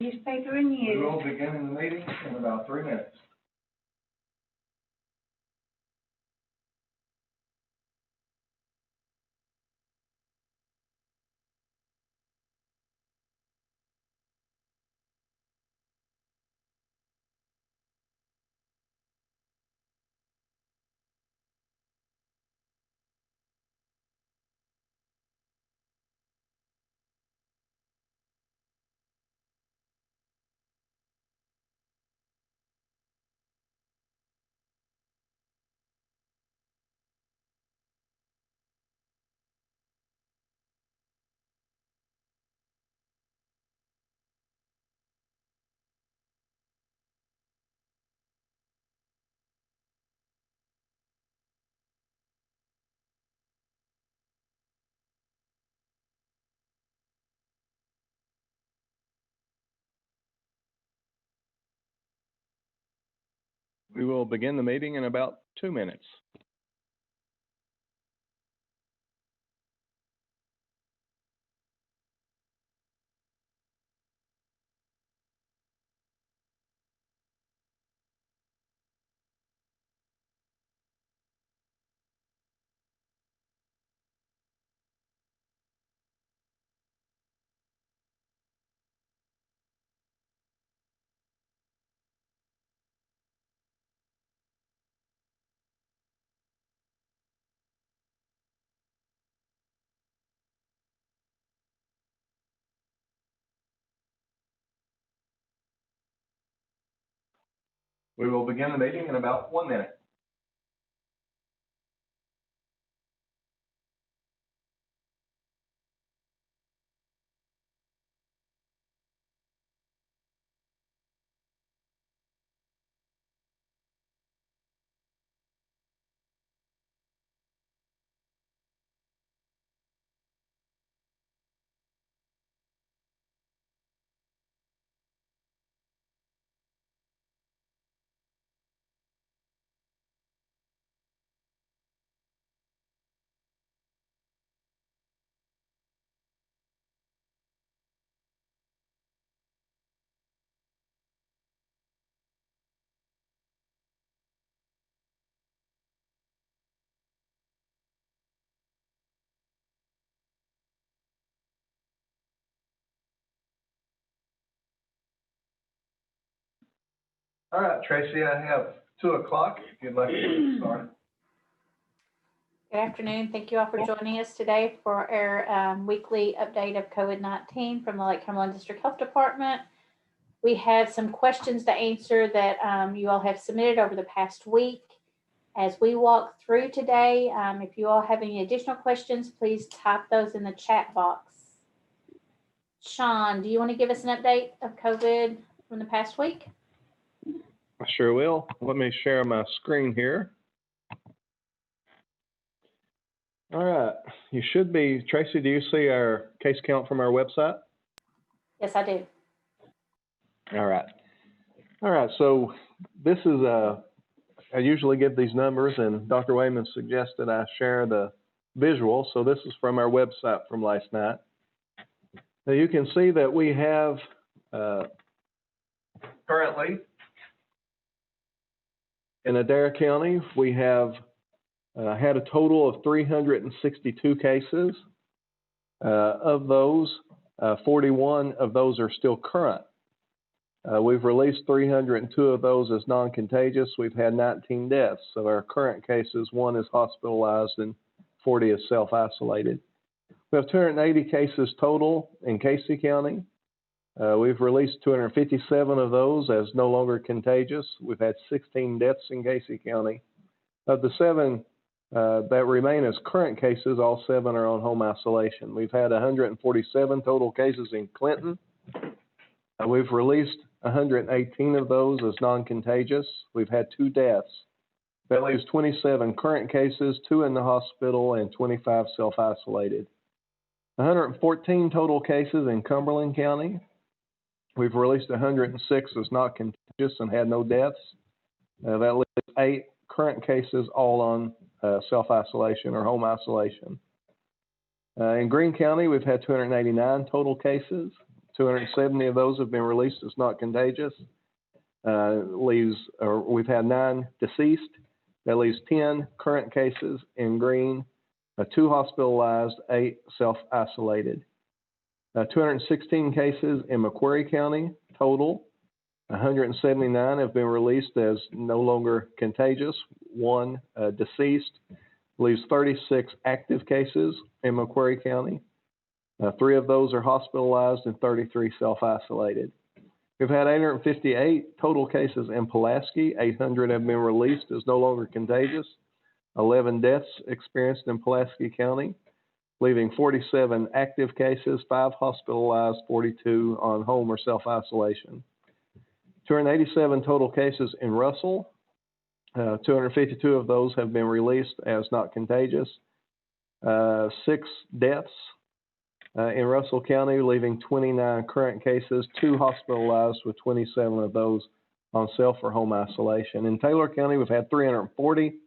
Newspaper and We news. will begin the meeting in about 3 minutes. We will begin the meeting in about 2 minutes. We will begin the meeting in about 1 minute. All right, Tracy, I have 2 o'clock if you'd like to get started. Good afternoon. Thank you all for joining us today for our weekly update of COVID-19 from the Lake Cumberland District Health Department. We have some questions to answer that you all have submitted over the past week. As we walk through today, if you all have any additional questions, please type those in the chat box. Sean, do you want to give us an update of COVID from the past week? I sure will. Let me share my screen here. All right, you should be, Tracy, do you see our case count from our website? Yes, I do. All right, so this is, I usually give these numbers, and Dr. Wayman suggested I share the visual, so this is from our website from last night. Now you can see that we have currently in Adair County, we have had a total of 362 cases. Of those, 41 of those are still current. We've released 302 of those as non-contagious. We've had 19 deaths. So our current cases, 1 is hospitalized and 40 is self-isolated. We have 280 cases total in Casey County. We've released 257 of those as no longer contagious. We've had 16 deaths in Casey County. Of the 7 that remain as current cases, all 7 are on home isolation. We've had 147 total cases in Clinton. We've released 118 of those as non-contagious. We've had 2 deaths. That leaves 27 current cases, 2 in the hospital, and 25 self-isolated. 114 total cases in Cumberland County. We've released 106 as not contagious and had no deaths. That leaves 8 current cases, all on self-isolation or home isolation. In Greene County, we've had 289 total cases. 270 of those have been released as not contagious. We've had 9 deceased. That leaves 10 current cases in green, 2 hospitalized, 8 self-isolated. 216 cases in Macquarie County total. 179 have been released as no longer contagious, 1 deceased. Leaves 36 active cases in Macquarie County. 3 of those are hospitalized and 33 self-isolated. We've had 858 total cases in Pulaski. 800 have been released as no longer contagious. 11 deaths experienced in Pulaski County, leaving 47 active cases, 5 hospitalized, 42 on home or self-isolation. 287 total cases in Russell. 252 of those have been released as not contagious. 6 deaths in Russell County, leaving 29 current cases, 2 hospitalized with 27 of those on self or home isolation. In Taylor County, we've had 340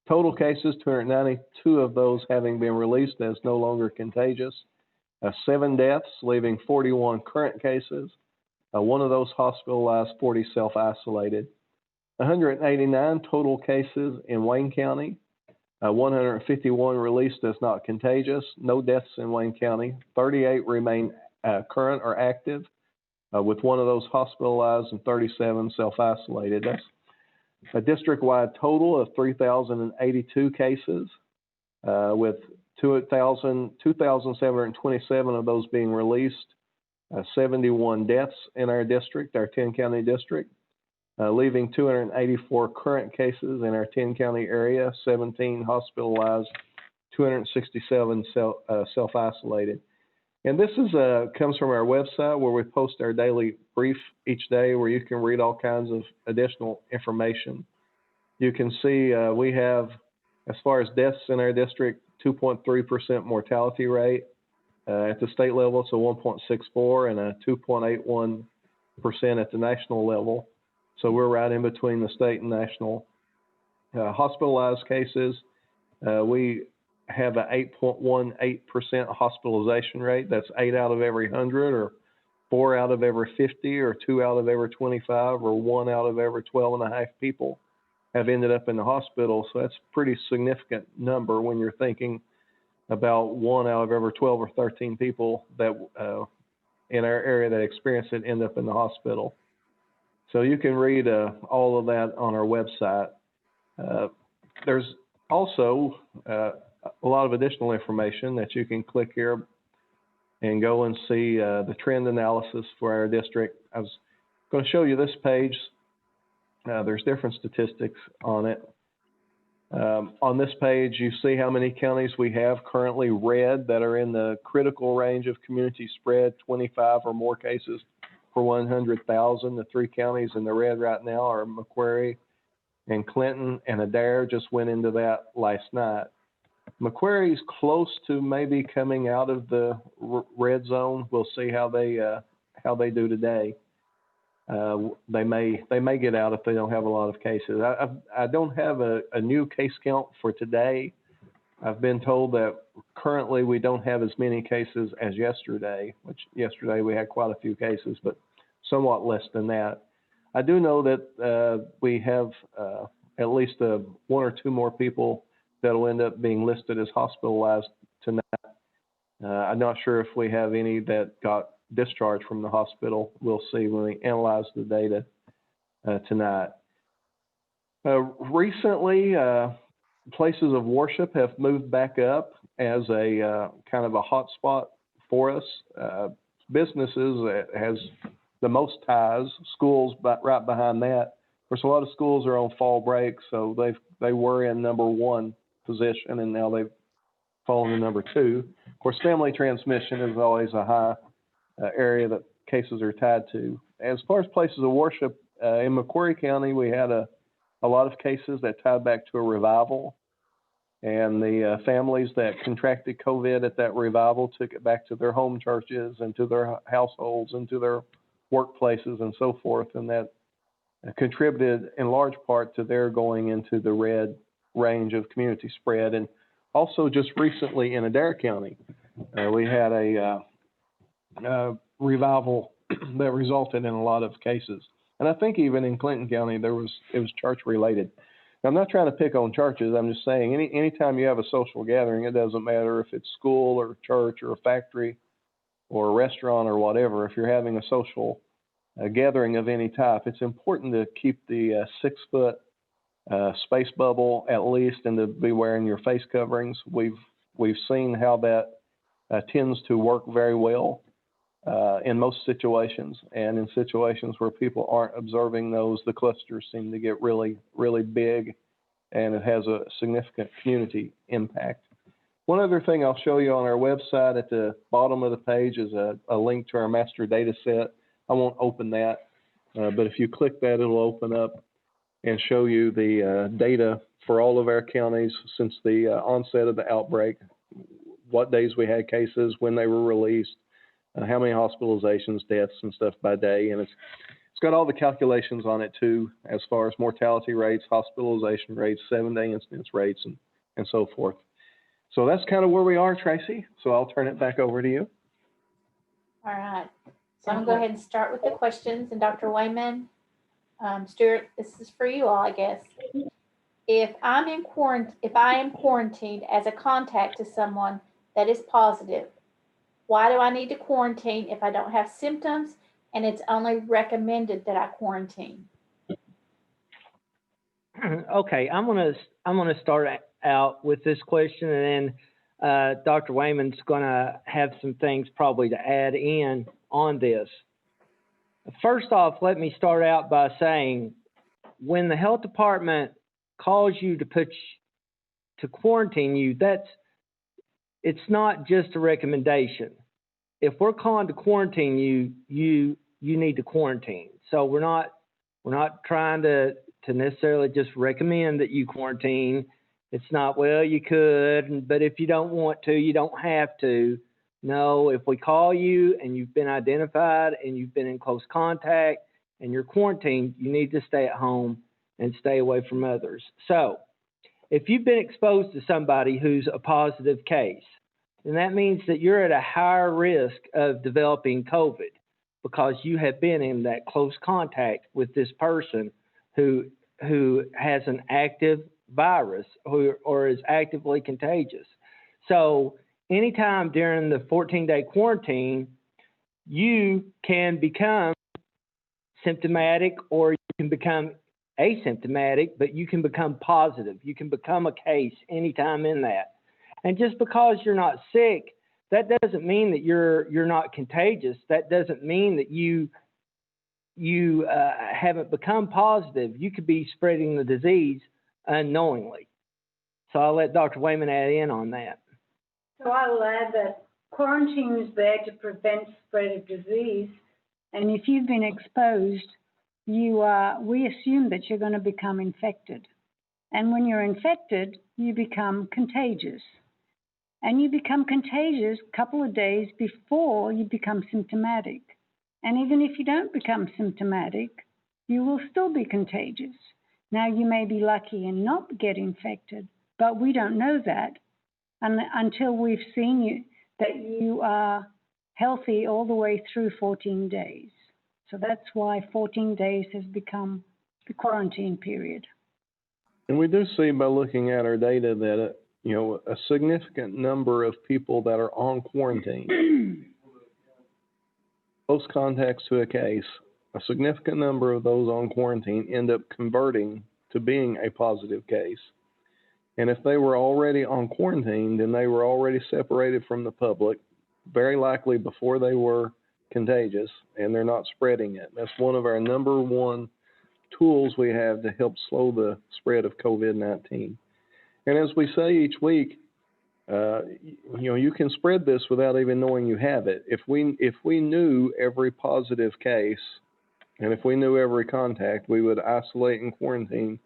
total cases, 292 of those having been released as no longer contagious. 7 deaths, leaving 41 current cases, 1 of those hospitalized, 40 self-isolated. 189 total cases in Wayne County. 151 released as not contagious. No deaths in Wayne County. 38 remain current or active, with 1 of those hospitalized and 37 self-isolated. That's a district-wide total of 3,082 cases, with 2,727 of those being released. 71 deaths in our district, our 10-county district. Leaving 284 current cases in our 10-county area, 17 hospitalized, 267 self-isolated. And this is comes from our website where we post our daily brief each day where you can read all kinds of additional information. You can see we have, as far as deaths in our district, 2.3% mortality rate. At the state level, it's a 1.64 and a 2.81% at the national level. So we're right in between the state and national. Hospitalized cases, we have an 8.18% hospitalization rate. That's 8 out of every 100, or 4 out of every 50, or 2 out of every 25, or 1 out of every 12 and a half people have ended up in the hospital. So that's a pretty significant number when you're thinking about 1 out of every 12 or 13 people that in our area that experience it end up in the hospital. So you can read all of that on our website. There's also a lot of additional information that you can click here and go and see the trend analysis for our district. I was going to show you this page. There's different statistics on it. On this page, you see how many counties we have currently red that are in the critical range of community spread, 25 or more cases for 100,000. The 3 counties in the red right now are Macquarie and Clinton, and Adair just went into that last night. Macquarie's close to maybe coming out of the red zone. We'll see how they do today. They may get out if they don't have a lot of cases. I don't have a new case count for today. I've been told that currently we don't have as many cases as yesterday, which yesterday we had quite a few cases, but somewhat less than that. I do know that we have at least 1 or 2 more people that will end up being listed as hospitalized tonight. I'm not sure if we have any that got discharged from the hospital. We'll see when we analyze the data tonight. Recently, places of worship have moved back up as a kind of a hot spot for us. Businesses has the most ties, schools right behind that. Of course, a lot of schools are on fall break, so they were in number 1 position, and now they've fallen to number 2. Of course, family transmission is always a high area that cases are tied to. As far as places of worship, in Macquarie County, we had a lot of cases that tied back to a revival, and the families that contracted COVID at that revival took it back to their home churches and to their households and to their workplaces and so forth, and that contributed in large part to their going into the red range of community spread. And also just recently in Adair County, we had a revival that resulted in a lot of cases. And I think even in Clinton County, it was church related. Now, I'm not trying to pick on churches. I'm just saying anytime you have a social gathering, it doesn't matter if it's school or church or a factory or a restaurant or whatever. If you're having a social gathering of any type, it's important to keep the 6-foot space bubble at least, and to be wearing your face coverings. We've seen how that tends to work very well in most situations, and in situations where people aren't observing those, the clusters seem to get really, really big, and it has a significant community impact. One other thing I'll show you on our website at the bottom of the page is a link to our master data set. I won't open that, but if you click that, it'll open up and show you the data for all of our counties since the onset of the outbreak, what days we had cases, when they were released, how many hospitalizations, deaths, and stuff by day. And it's got all the calculations on it too, as far as mortality rates, hospitalization rates, 7-day incidence rates, and so forth. So that's kind of where we are, Tracy. So I'll turn it back over to you. All right. So I'm going to go ahead and start with the questions. And Dr. Wayman, Stuart, this is for you all, I guess. If I am quarantined as a contact to someone that is positive, why do I need to quarantine if I don't have symptoms and it's only recommended that I quarantine? Okay, I'm gonna start out with this question, and then Dr. Wayman's gonna have some things probably to add in on this. First off, let me start out by saying, when the health department calls you to quarantine you, it's not just a recommendation. If we're calling to quarantine you need to quarantine. So we're not trying to necessarily just recommend that you quarantine. It's not, well, you could, but if you don't want to, you don't have to. No, if we call you and you've been identified and you've been in close contact and you're quarantined, you need to stay at home and stay away from others. So if you've been exposed to somebody who's a positive case, then that means that you're at a higher risk of developing COVID because you have been in that close contact with this person who has an active virus or is actively contagious. So anytime during the 14-day quarantine, you can become symptomatic or you can become asymptomatic, but you can become positive. You can become a case anytime in that. And just because you're not sick, that doesn't mean that you're not contagious. That doesn't mean that you haven't become positive. You could be spreading the disease unknowingly. So I'll let Dr. Wayman add in on that. So I will add that quarantine is there to prevent spread of disease. And if you've been exposed, we assume that you're going to become infected. And when you're infected, you become contagious. And you become contagious a couple of days before you become symptomatic. And even if you don't become symptomatic, you will still be contagious. Now, you may be lucky and not get infected, but we don't know that until we've seen that you are healthy all the way through 14 days. So that's why 14 days has become the quarantine period. And we do see by looking at our data that a significant number of people that are on quarantine, close contacts to a case, a significant number of those on quarantine end up converting to being a positive case. And if they were already on quarantine, then they were already separated from the public, very likely before they were contagious, and they're not spreading it. That's one of our number one tools we have to help slow the spread of COVID-19. And as we say each week, you can spread this without even knowing you have it. If we knew every positive case, and if we knew every contact, we would isolate and quarantine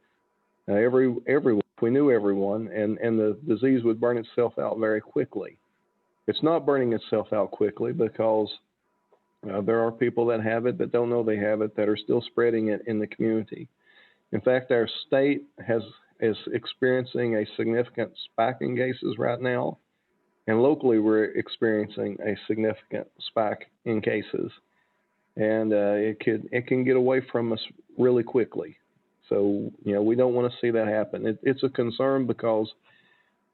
everyone. If we knew everyone, and the disease would burn itself out very quickly. It's not burning itself out quickly because there are people that have it that don't know they have it that are still spreading it in the community. In fact, our state is experiencing a significant spike in cases right now. And locally, we're experiencing a significant spike in cases, and it can get away from us really quickly. So, we don't want to see that happen. It's a concern because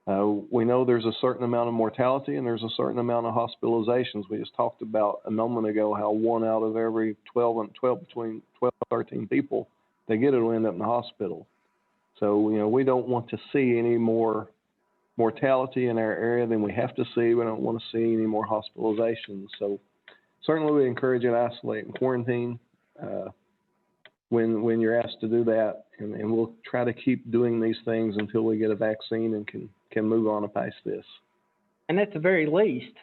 we know there's a certain amount of mortality and there's a certain amount of hospitalizations. We just talked about a moment ago how 1 out of every 12 between 12 and 13 people they get it will end up in the hospital. So, we don't want to see any more mortality in our area than we have to see. We don't want to see any more hospitalizations. So certainly we encourage you to isolate and quarantine when you're asked to do that. And we'll try to keep doing these things until we get a vaccine and can move on past this. And at the very least,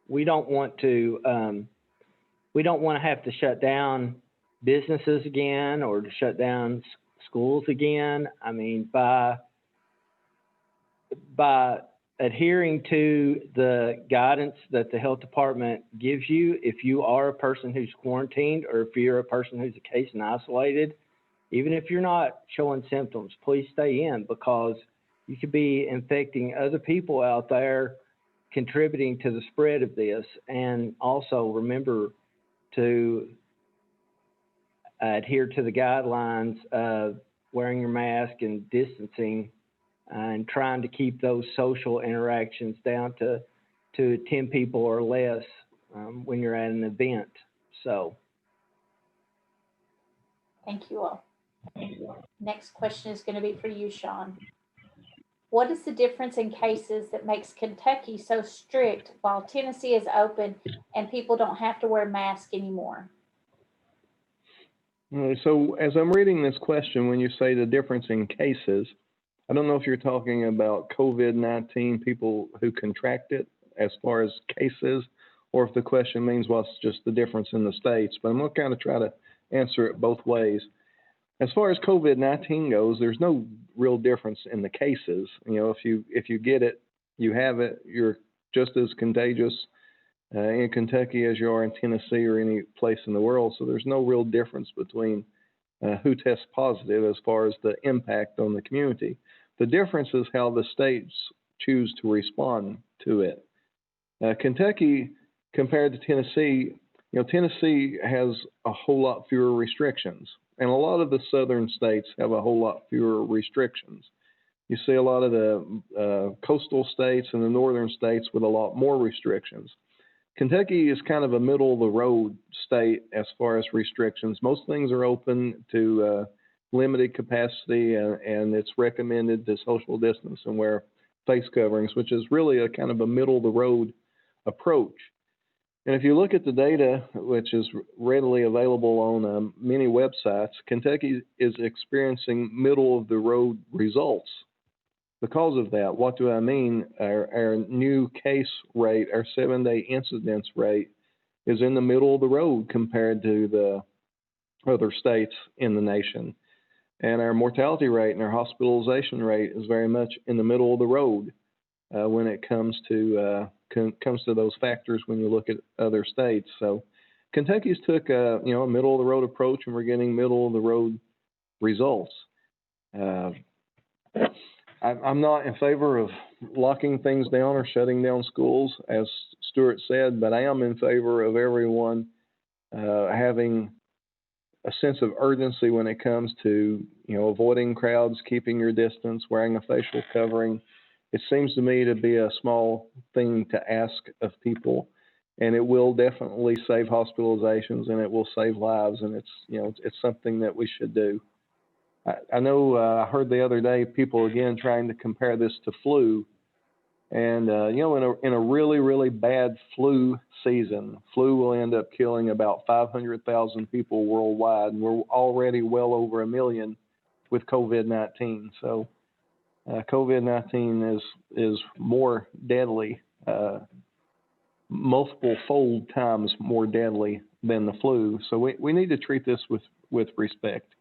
we don't want to have to shut down businesses again or to shut down schools again. I mean, by adhering to the guidance that the health department gives you, if you are a person who's quarantined or if you're a person who's a case and isolated, even if you're not showing symptoms, please stay in, because you could be infecting other people out there, contributing to the spread of this. And also remember to adhere to the guidelines of wearing your mask and distancing, and trying to keep those social interactions down to 10 people or less when you're at an event. So. Thank you all. Next question is going to be for you, Sean. What is the difference in cases that makes Kentucky so strict while Tennessee is open and people don't have to wear masks anymore? So as I'm reading this question, when you say the difference in cases, I don't know if you're talking about COVID-19 people who contract it as far as cases, or if the question means what's just the difference in the states. But I'm going to kind of try to answer it both ways. As far as COVID-19 goes, there's no real difference in the cases. If you get it, you have it, you're just as contagious in Kentucky as you are in Tennessee or any place in the world. So there's no real difference between who tests positive as far as the impact on the community. The difference is how the states choose to respond to it. Kentucky, compared to Tennessee, Tennessee has a whole lot fewer restrictions, and a lot of the southern states have a whole lot fewer restrictions. You see a lot of the coastal states and the northern states with a lot more restrictions. Kentucky is kind of a middle-of-the-road state as far as restrictions. Most things are open to limited capacity, and it's recommended to social distance and wear face coverings, which is really a kind of a middle-of-the-road approach. And if you look at the data, which is readily available on many websites, Kentucky is experiencing middle-of-the-road results. Because of that, what do I mean? Our new case rate, our 7-day incidence rate, is in the middle of the road compared to the other states in the nation. And our mortality rate and our hospitalization rate is very much in the middle of the road when it comes to those factors when you look at other states. So Kentucky's took a middle of the road approach, and we're getting middle of the road results. I'm not in favor of locking things down or shutting down schools, as Stuart said, but I am in favor of everyone having a sense of urgency when it comes to, avoiding crowds, keeping your distance, wearing a facial covering. It seems to me to be a small thing to ask of people, and it will definitely save hospitalizations and it will save lives, and it's something that we should do. I know I heard the other day people again trying to compare this to flu, and in a really, really bad flu season, flu will end up killing about 500,000 people worldwide, and we're already well over 1 million with COVID-19. So COVID-19 is more deadly, multiple fold times more deadly than the flu. So we need to treat this with respect.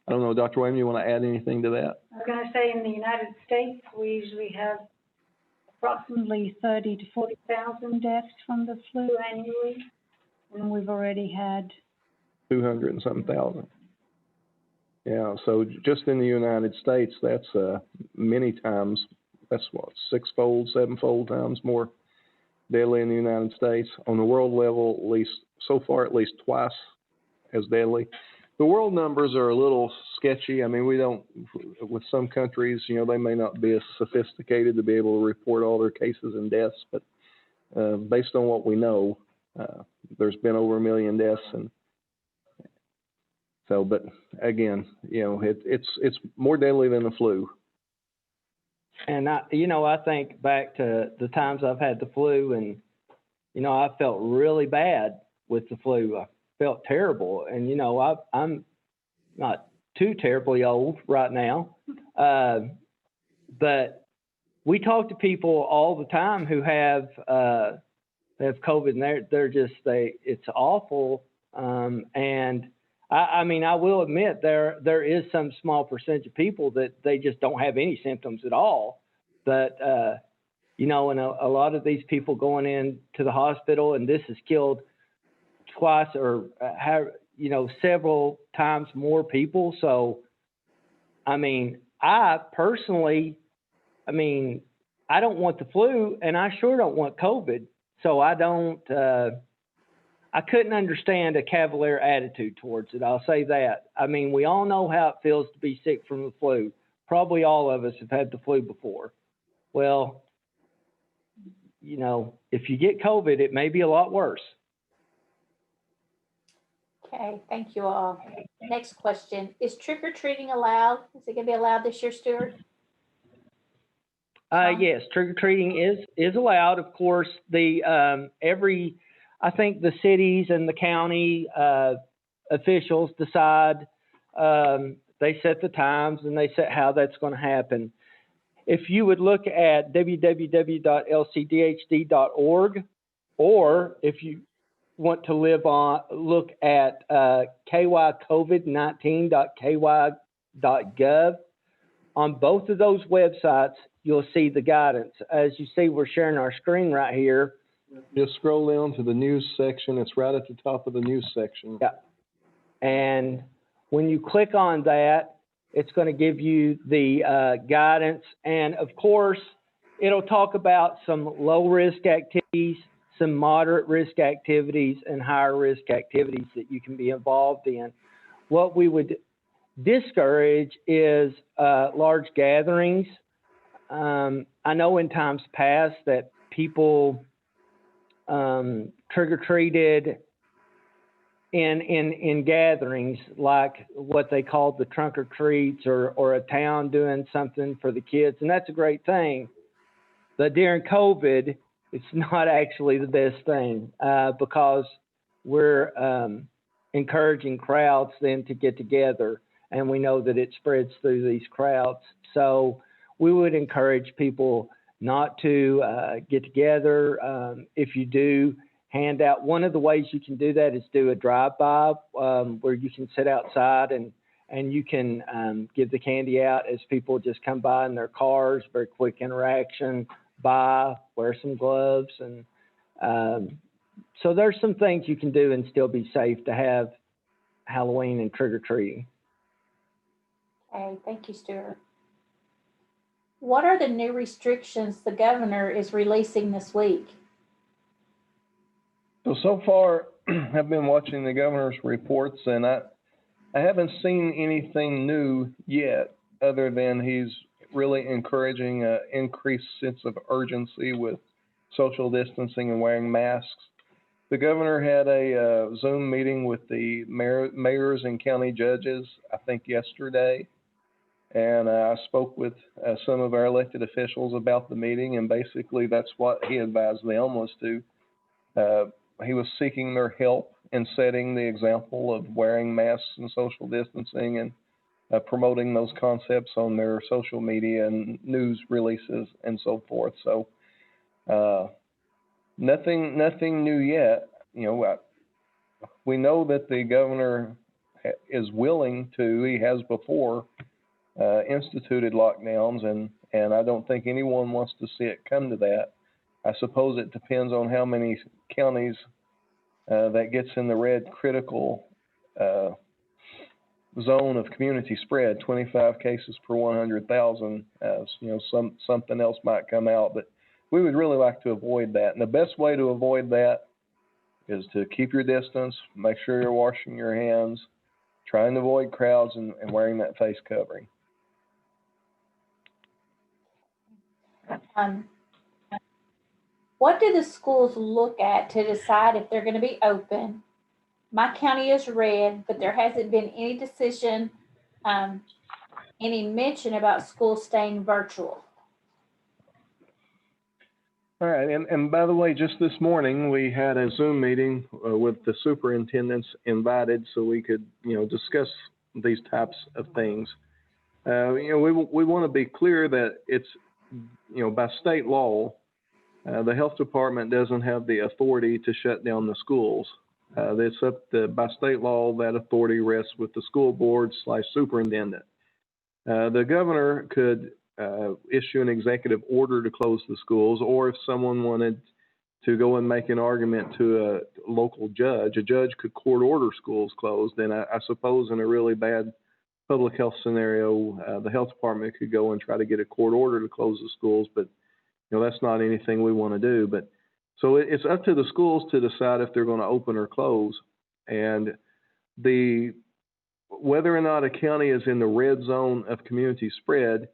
I don't know, Dr. Wayman, you want to add anything to that? I was going to say, in the United States, we usually have approximately 30 to 40,000 deaths from the flu annually, and we've already had 200 and something thousand. Yeah, so just in the United States, that's many times That's what, six-fold, seven-fold times more deadly in the United States. On the world level, at least so far, at least twice as deadly. The world numbers are a little sketchy. I mean, we don't, with some countries, you know, they may not be as sophisticated to be able to report all their cases and deaths, but based on what we know, there's been over 1 million deaths. And so, but again, you know, it's more deadly than the flu. And I think back to the times I've had the flu, and, I felt really bad with the flu. I felt terrible. And, I'm not too terribly old right now. But we talk to people all the time who have COVID, and it's awful. And I will admit there is some small percentage of people that they just don't have any symptoms at all. But, and a lot of these people going in to the hospital, and this has killed twice or, several times more people. So, I personally, I don't want the flu, and I sure don't want COVID. So I couldn't understand a cavalier attitude towards it. I'll say that. We all know how it feels to be sick from the flu. Probably all of us have had the flu before. Well, if you get COVID, it may be a lot worse. Okay, thank you all. Next question, is trick-or-treating allowed? Is it gonna be allowed this year, Stuart? Yes, trick-or-treating is allowed. Of course, I think the cities and the county officials decide, they set the times and they set how that's going to happen. If you would look at www.lcdhd.org, or if you want to look at kycovid19.ky.gov, on both of those websites, you'll see the guidance. As you see, we're sharing our screen right here. Just scroll down to the news section. It's right at the top of the news section. Yeah. And when you click on that, it's going to give you the guidance. And of course, it'll talk about some low risk activities, some moderate risk activities, and higher risk activities that you can be involved in. What we would discourage is large gatherings. I know in times past that people trick-or-treated in gatherings, like what they called the trunk or treats, or a town doing something for the kids, and that's a great thing. But during COVID, it's not actually the best thing because we're encouraging crowds then to get together, and we know that it spreads through these crowds. So we would encourage people not to get together. If you do, hand out. One of the ways you can do that is do a drive-by where you can sit outside and you can give the candy out as people just come by in their cars. Very quick interaction. Buy, wear some gloves, and so there's some things you can do and still be safe to have Halloween and trick-or-treating. Okay, thank you, Stuart. What are the new restrictions the governor is releasing this week? So far, I've been watching the governor's reports, and I haven't seen anything new yet, other than he's really encouraging an increased sense of urgency with social distancing and wearing masks. The governor had a Zoom meeting with the mayors and county judges, I think yesterday, and I spoke with some of our elected officials about the meeting, and basically that's what he advised them was to, he was seeking their help in setting the example of wearing masks and social distancing and promoting those concepts on their social media and news releases and so forth. So nothing new yet. We know that the governor is willing to, he has before instituted lockdowns, and I don't think anyone wants to see it come to that. I suppose it depends on how many counties that gets in the red critical zone of community spread, 25 cases per 100,000. Something else might come out, but we would really like to avoid that. And the best way to avoid that is to keep your distance, make sure you're washing your hands, trying to avoid crowds, and wearing that face covering. What do the schools look at to decide if they're going to be open? My county is red, but there hasn't been any decision, any mention about schools staying virtual. All right, and by the way, just this morning we had a Zoom meeting with the superintendents invited, so we could, discuss these types of things. We want to be clear that it's, by state law, the health department doesn't have the authority to shut down the schools. It's up to, by state law, that authority rests with the school board / superintendent. The governor could issue an executive order to close the schools, or if someone wanted to go and make an argument to a local judge, a judge could court order schools closed. And I suppose in a really bad public health scenario, the health department could go and try to get a court order to close the schools, but that's not anything we want to do. But so it's up to the schools to decide if they're going to open or close. And whether or not a county is in the red zone of community spread,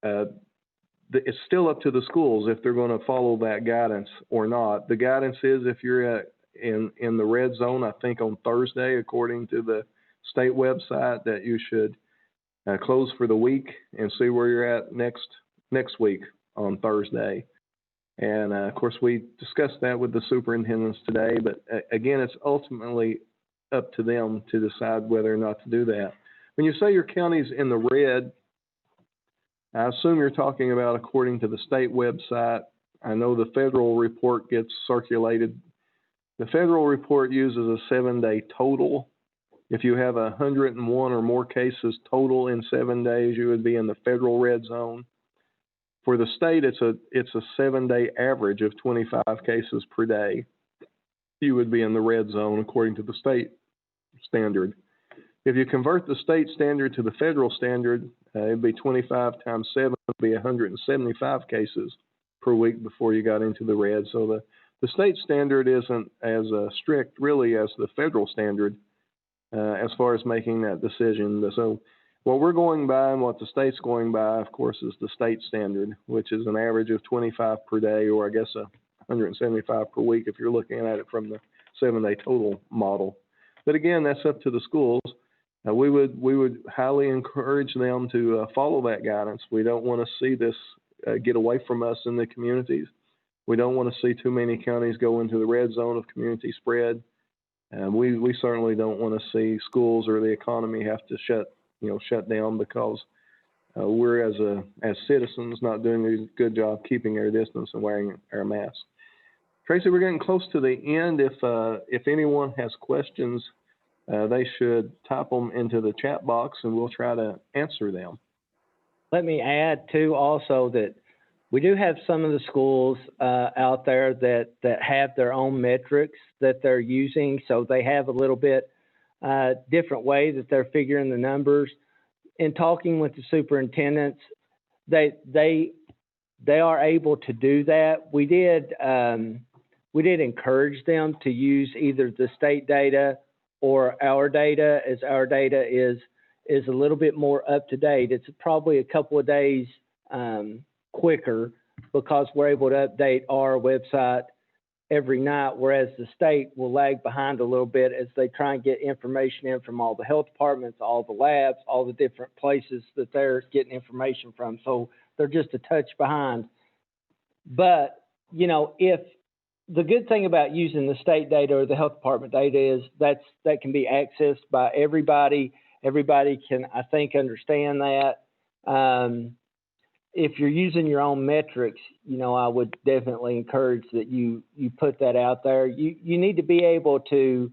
it's still up to the schools if they're going to follow that guidance or not. The guidance is if you're in the red zone, I think on Thursday, according to the state website, that you should close for the week and see where you're at next week on Thursday. And of course, we discussed that with the superintendents today, but again, it's ultimately up to them to decide whether or not to do that. When you say your county's in the red, I assume you're talking about according to the state website. I know the federal report gets circulated. The federal report uses a 7-day total. If you have 101 or more cases total in 7 days, you would be in the federal red zone. For the state, it's a 7-day average of 25 cases per day. You would be in the red zone according to the state standard. If you convert the state standard to the federal standard, it'd be 25 times 7 would be 175 cases per week before you got into the red. So the state standard isn't as strict really as the federal standard as far as making that decision. So what we're going by and what the state's going by, of course, is the state standard, which is an average of 25 per day, or I guess 175 per week if you're looking at it from the 7-day total model. But again, that's up to the schools. We would highly encourage them to follow that guidance. We don't want to see this get away from us in the communities. We don't want to see too many counties go into the red zone of community spread. We certainly don't want to see schools or the economy have to shut down because we're as citizens not doing a good job keeping our distance and wearing our masks. Tracy, we're getting close to the end. If anyone has questions, they should type them into the chat box and we'll try to answer them. Let me add too also that we do have some of the schools out there that have their own metrics that they're using. So they have a little bit different way that they're figuring the numbers. In talking with the superintendents, they are able to do that. We did encourage them to use either the state data or our data, as our data is a little bit more up to date. It's probably a couple of days quicker because we're able to update our website every night, whereas the state will lag behind a little bit as they try and get information in from all the health departments, all the labs, all the different places that they're getting information from. So they're just a touch behind. But, if the good thing about using the state data or the health department data is that can be accessed by everybody. Everybody can, I think, understand that. If you're using your own metrics, I would definitely encourage that you put that out there. You need to be able to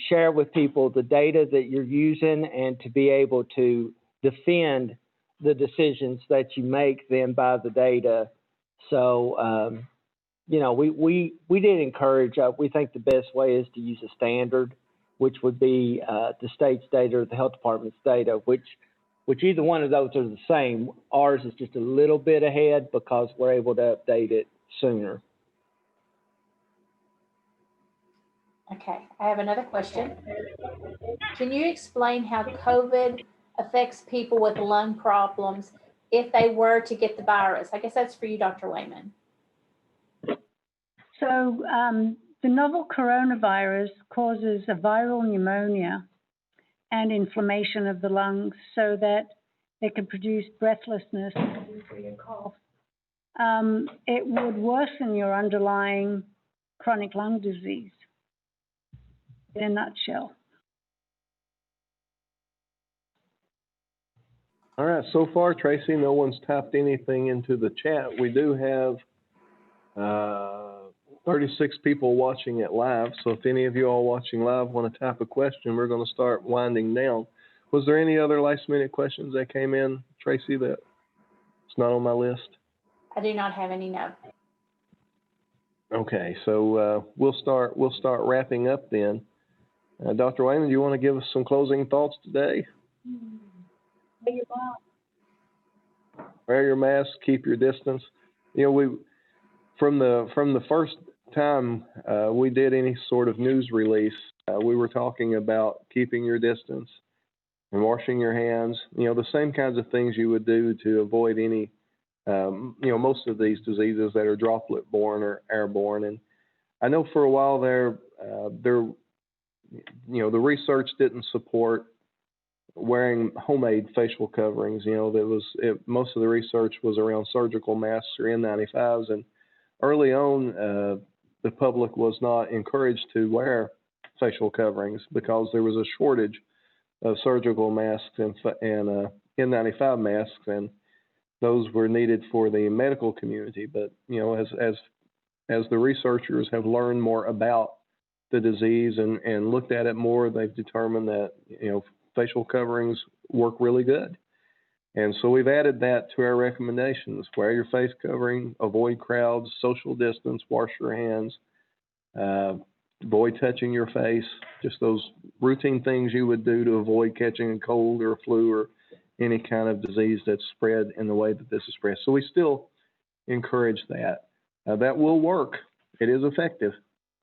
share with people the data that you're using and to be able to defend the decisions that you make then by the data. So, we did encourage, we think the best way is to use a standard, which would be the state's data or the health department's data, which either one of those are the same. Ours is just a little bit ahead because we're able to update it sooner. Okay, I have another question. Can you explain how COVID affects people with lung problems if they were to get the virus? I guess that's for you, Dr. Wayman. So the novel coronavirus causes a viral pneumonia and inflammation of the lungs so that they can produce breathlessness and a cough. It would worsen your underlying chronic lung disease in a nutshell. All right, so far, Tracy, no one's typed anything into the chat. We do have 36 people watching it live, so if any of you all watching live want to type a question, we're going to start winding down. Was there any other last-minute questions that came in, Tracy, that it's not on my list? I do not have any, no. Okay, so we'll start wrapping up then. Dr. Wayman, do you want to give us some closing thoughts today? Wear your mask, keep your distance. You know, from the first time we did any sort of news release, we were talking about keeping your distance and washing your hands. You know, the same kinds of things you would do to avoid any, you know, most of these diseases that are droplet-borne or airborne. And I know for a while there, you know, the research didn't support wearing homemade facial coverings. You know, most of the research was around surgical masks or N95s, and early on, the public was not encouraged to wear facial coverings because there was a shortage of surgical masks and N95 masks, and those were needed for the medical community. But you know, as the researchers have learned more about the disease and looked at it more, they've determined that, you know, facial coverings work really good. And so we've added that to our recommendations. Wear your face covering, avoid crowds, social distance, wash your hands, avoid touching your face, just those routine things you would do to avoid catching a cold or a flu or any kind of disease that's spread in the way that this is spread. So we still encourage that. That will work. It is effective.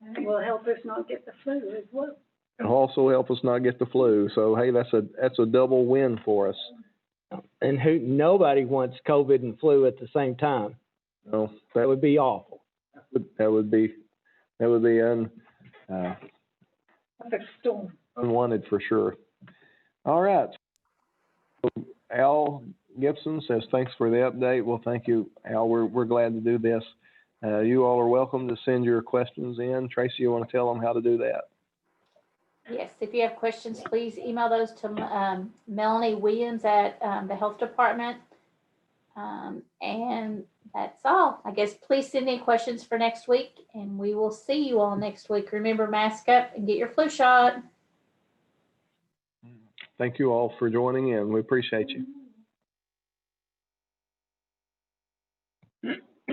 And it will help us not get the flu as well. It'll also help us not get the flu. So, hey, that's a double win for us. And nobody wants COVID and flu at the same time. No, that would be awful. That would be Perfect storm. Unwanted for sure. All right. So Al Gibson says, thanks for the update. Well, thank you, Al. We're glad to do this. You all are welcome to send your questions in. Tracy, you want to tell them how to do that? Yes, if you have questions, please email those to Melanie Williams at the health department. And that's all. I guess please send any questions for next week, and we will see you all next week. Remember, mask up and get your flu shot. Thank you all for joining in. We appreciate you.